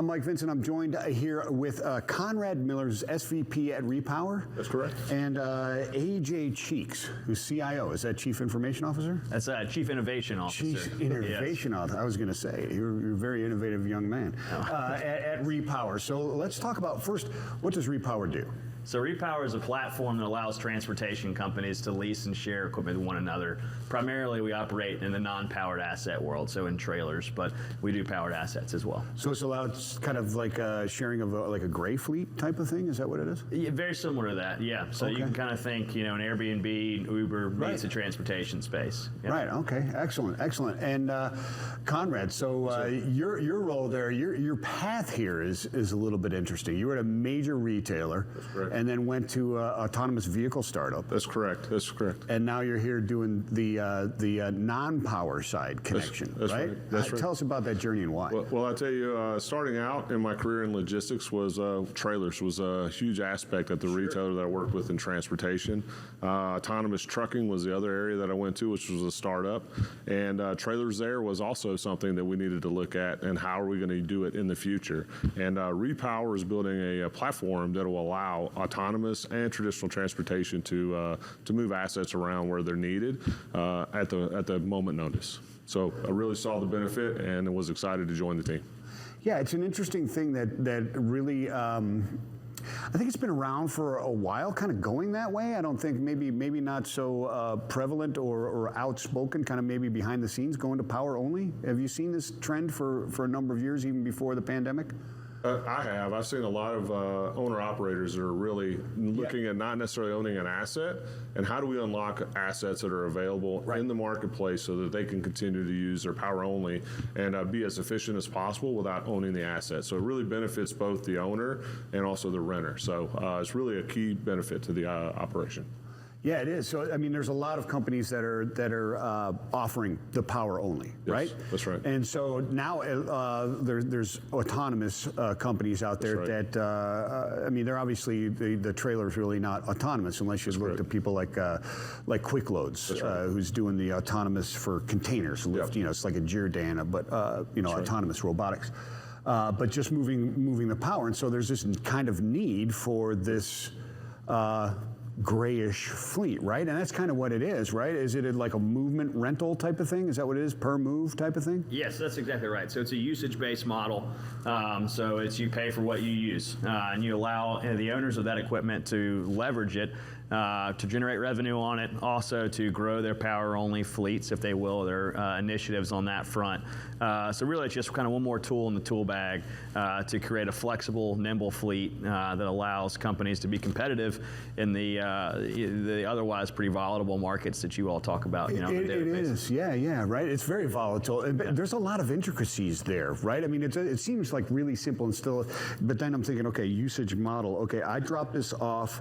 I'm Mike Vincent. I'm joined here with Conrad Miller's SVP at Repowr. That's correct. And AJ Cheeks, who's CIO. Is that Chief Information Officer? That's Chief Innovation Officer. Chief Innovation Officer. I was going to say, you're a very innovative young man at Repowr. So let's talk about first, what does Repowr do? So Repowr is a platform that allows transportation companies to lease and share equipment with one another. Primarily, we operate in the non-powered asset world, so in trailers, but we do powered assets as well. So it's kind of like sharing of like a gray fleet type of thing? Is that what it is? Yeah, very similar to that, yeah. So you can kind of think, an Airbnb, Uber meets the transportation space. Yeah. Right, okay, excellent, excellent. And Conrad, so your role there, your path here is a little bit interesting. You were at a major retailer. That's correct. And then went to autonomous vehicle startup. That's correct. That's correct. And now you're here doing the non-power side connection, that's right? right. That's right. Tell us about that journey and why. Well, I tell you, starting out in my career in logistics was trailers was a huge aspect at the retailer that I worked with in transportation. Autonomous trucking was the other area that I went to, which was a startup. And trailers there was also something that we needed to look at and how are we going to do it in the future. And Repowr is building a platform that will allow autonomous and traditional transportation to move assets around where they're needed at the moment notice. So I really saw the benefit and was excited to join the team. Yeah, it's an interesting thing that really. I think it's been around for a while, kind of going that way. I don't think maybe not so prevalent or outspoken, kind of maybe behind the scenes, going to power only. Have you seen this trend for a number of years, even before the pandemic? I have. I've seen a lot of owner-operators that are really looking at not necessarily owning an asset, and how do we unlock assets that are available in the marketplace so that they can continue to use their power only and be as efficient as possible without owning the asset. So it really benefits both the owner and also the renter. So it's really a key benefit to the operation. Yeah, it is. So I mean, there's a lot of companies that are offering the power only, right? That's right. And so now there's autonomous companies out there that I mean, they're obviously the trailer's really not autonomous unless you look at people like Quick Loads, who's doing the autonomous for containers. Lift, it's like a Giordana, but autonomous robotics. But just moving the power, and so there's this kind of need for this. Grayish fleet, right? And that's kind of what it is, right? Is it like a movement rental type of thing? Is that what it is, per move type of thing? Yes, that's exactly right. So it's a usage-based model. So it's you pay for what you use, and you allow the owners of that equipment to leverage it to generate revenue on it, also to grow their power-only fleets, if they will, their initiatives on that front. So really, it's just kind of one more tool in the tool bag to create a flexible, nimble fleet that allows companies to be competitive in the otherwise pretty volatile markets that you all talk about. It is, yeah, right. It's very volatile. There's a lot of intricacies there, right? I mean, it seems like really simple and still, but then I'm thinking, okay, usage model. Okay, I dropped this off,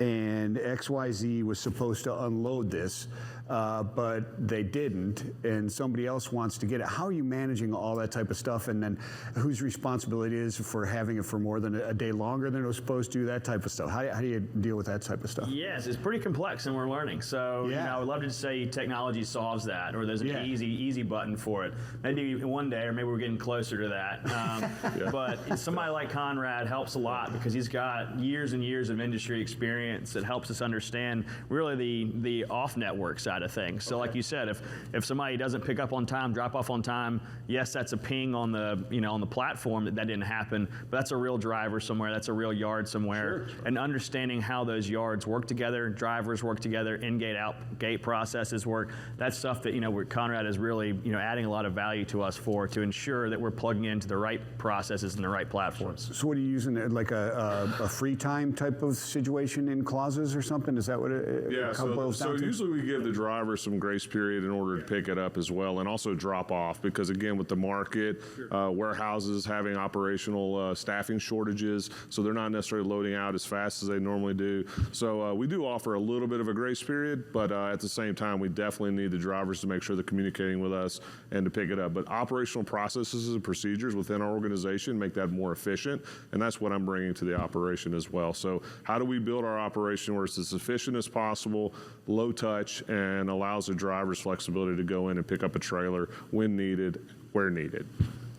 and XYZ was supposed to unload this, but they didn't, and somebody else wants to get it. How are you managing all that type of stuff, and then whose responsibility is for having it for more than a day longer than it was supposed to, that type of stuff? How do you deal with that type of stuff? Yes, it's pretty complex, and we're learning. So I would love to say technology solves that, or there's an easy button for it. Maybe one day, or maybe we're getting closer to that. But somebody like Conrad helps a lot because he's got years and years of industry experience that helps us understand really the off-network side of things. So like you said, if somebody doesn't pick up on time, drop off on time, yes, that's a ping on the on the platform that didn't happen, but that's a real driver somewhere, that's a real yard somewhere, and understanding how those yards work together, drivers work together, in-gate, out-gate processes work. That's stuff that where Conrad is really adding a lot of value to us to ensure that we're plugging into the right processes and the right platforms. So what are you using, like a free time type of situation in clauses or something? Is that what it boils down to? So usually we give the driver some grace period in order to pick it up as well, and also drop off, because again, with the market, warehouses having operational staffing shortages, so they're not necessarily loading out as fast as they normally do. So we do offer a little bit of a grace period, but at the same time, we definitely need the drivers to make sure they're communicating with us and to pick it up. But operational processes and procedures within our organization make that more efficient, and that's what I'm bringing to the operation as well. So how do we build our operation where it's as efficient as possible, low touch, and allows the drivers flexibility to go in and pick up a trailer when needed, where needed?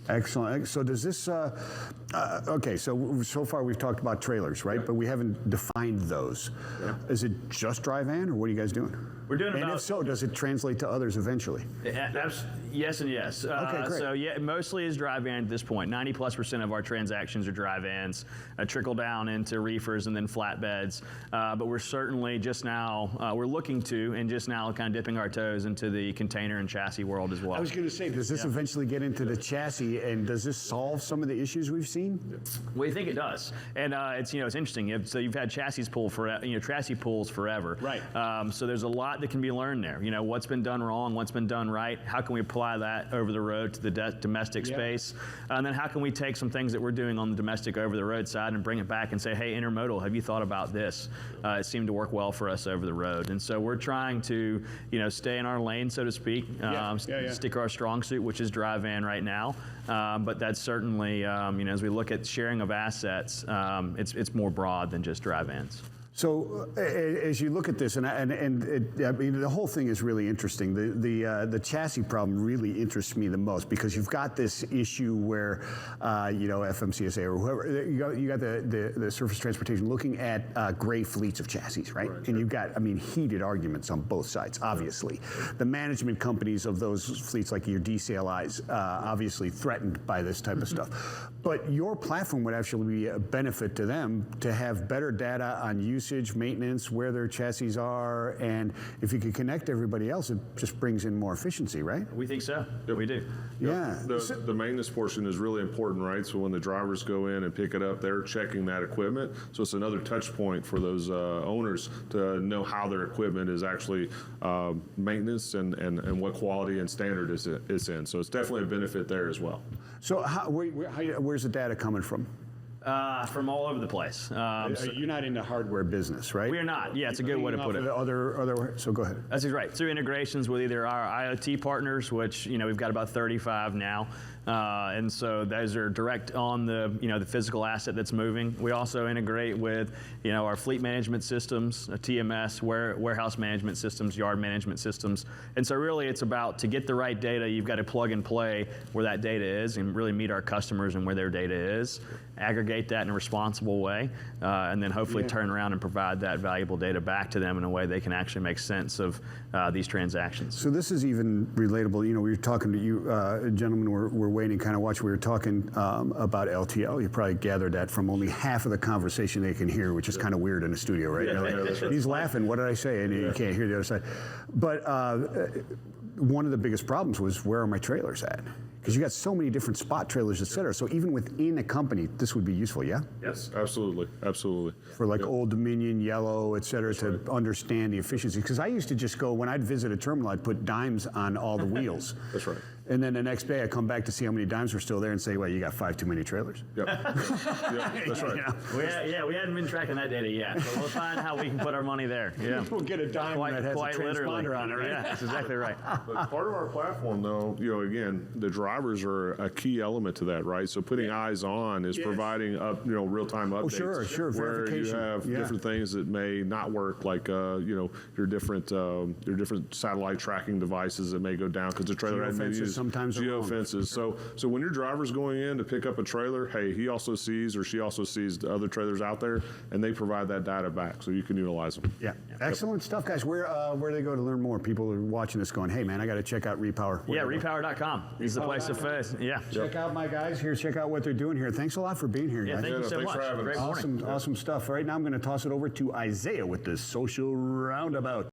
Excellent. So does this, okay, so far we've talked about trailers, right? But we haven't defined those. Is it just dry van, or what are you guys doing? We're doing and about... if so, does it translate to others eventually? Yes and yes. Okay, great. So yeah, mostly is dry van at this point. 90+% of our transactions are dry vans, trickle down into reefers and then flatbeds. But we're certainly just now, we're looking to, and just now kind of dipping our toes into the container and chassis world as well. I was going to say, does this eventually get into the chassis, and does this solve some of the issues we've seen? We think it does, and it's interesting. So you've had chassis pools forever, right? So there's a lot that can be learned there. What's been done wrong, what's been done right. How can we apply that over the road to the domestic space, and then how can we take some things that we're doing on the domestic over the road side and bring it back and say, hey, intermodal, have you thought about this? It seemed to work well for us over the road, and so we're trying to stay in our lane, so to speak, stick our strong suit, which is dry van right now. But that's certainly, as we look at sharing of assets, it's more broad than just dry vans. So as you look at this, and I mean, the whole thing is really interesting. The chassis problem really interests me the most, because you've got this issue where, FMCSA or whoever, you got the surface transportation looking at gray fleets of chassis, right? And you've got, heated arguments on both sides, obviously. The management companies of those fleets, like your DCLIs, obviously threatened by this type of stuff. But your platform would actually be a benefit to them to have better data on usage, maintenance, where their chassis are, and if you could connect everybody else, it just brings in more efficiency, right? We think so. Yep. We do. Yeah. The maintenance portion is really important, right? So when the drivers go in and pick it up, they're checking that equipment. So it's another touch point for those owners to know how their equipment is actually maintenance and what quality and standard it's in. So it's definitely a benefit there as well. So where's the data coming from? From all over the place. You're not in the hardware business, right? We are not. Yeah, it's a good way to put it. So go ahead. That's right. Through integrations with either our IoT partners, which we've got about 35 now, and so those are direct on the the physical asset that's moving. We also integrate with our fleet management systems, TMS, warehouse management systems, yard management systems, and so really it's about, to get the right data, you've got to plug and play where that data is and really meet our customers and where their data is. Aggregate that in a responsible way, and then hopefully turn around and provide that valuable data back to them in a way they can actually make sense of these transactions. So this is even relatable. We were talking to you, gentlemen, we're waiting, kind of watch. We were talking about LTL. You probably gathered that from only half of the conversation they can hear, which is kind of weird in the studio, right? He's laughing. What did I say? And you can't hear the other side. But one of the biggest problems was, where are my trailers at? Because you got so many different spot trailers, et cetera. So even within a company, this would be useful, yeah? Yes, absolutely, absolutely. For like Old Dominion, Yellow, et cetera, to understand the efficiency. Because I used to just go, when I'd visit a terminal, I'd put dimes on all the wheels. That's right. And then the next day I come back to see how many dimes were still there and say, well, you got 5 too many trailers. Yep. That's right. We hadn't been tracking that data yet, but we'll find how we can put our money there. Yeah. We'll get a dime that has a transponder on it, right? Yeah, that's exactly right. But part of our platform, though, again, the drivers are a key element to that, right? So putting eyes on is providing real-time updates. Oh, sure, where you have different things that may not work, like your different satellite tracking devices that may go down because the trailer hadn't been used. Sometimes geofences. So when your driver's going in to pick up a trailer, hey, he also sees, or she also sees, the other trailers out there, and they provide that data back, so you can utilize them. Yeah, excellent stuff, guys. Where do they go to learn more? People are watching this going, hey man, I got to check out Repowr. Repowr.com is the place to face. Yeah. Check out my guys here. Check out what they're doing here. Thanks a lot for being here, guys. Thank you so much. For having us. Great morning. Awesome stuff. Right now I'm going to toss it over to Isaiah with the Social Roundabout.